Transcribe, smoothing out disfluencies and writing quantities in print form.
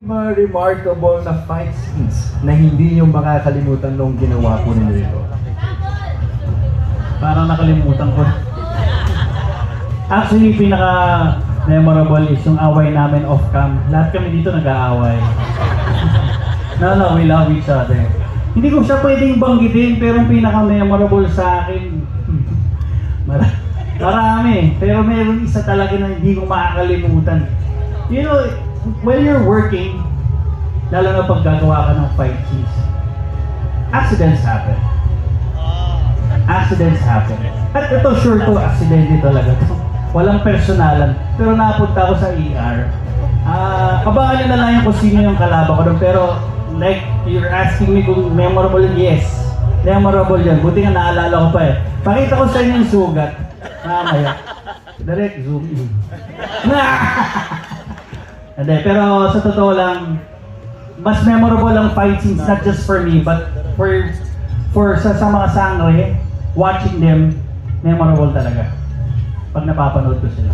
Mga remarkable na fight scenes na hindi nyo makakalimutan nung ginawa po ninyo ito. Parang nakalimutan ko. Actually, pinaka-memorable is yung away namin off-cam. Lahat kami dito nag-aaway. No, we love each other. Hindi ko siya pwedeng banggitin, pero yung pinaka-memorable sa akin, marami. Pero meron isa talaga na hindi ko makakalimutan. You know, when you're working, lalo na pag gagawa ka ng fight scenes, accidents happen. Accidents happen. At ito, sure to, aksidente talaga to. Walang personalan. Pero napunta ako sa ER. Abangan nyo na lang yung kung sino yung kalaban ko doon. Pero, like, you're asking me kung memorable, yes. Memorable yan. Buti nga naalala ko pa eh. Pakita ko sa inyo yung sugat. Mamaya. Direct zoom in. Hindi, pero sa totoo lang, mas memorable ang fight scenes, not just for me, but for sa mga sangre, watching them, memorable talaga. Pag napapanood ko sila.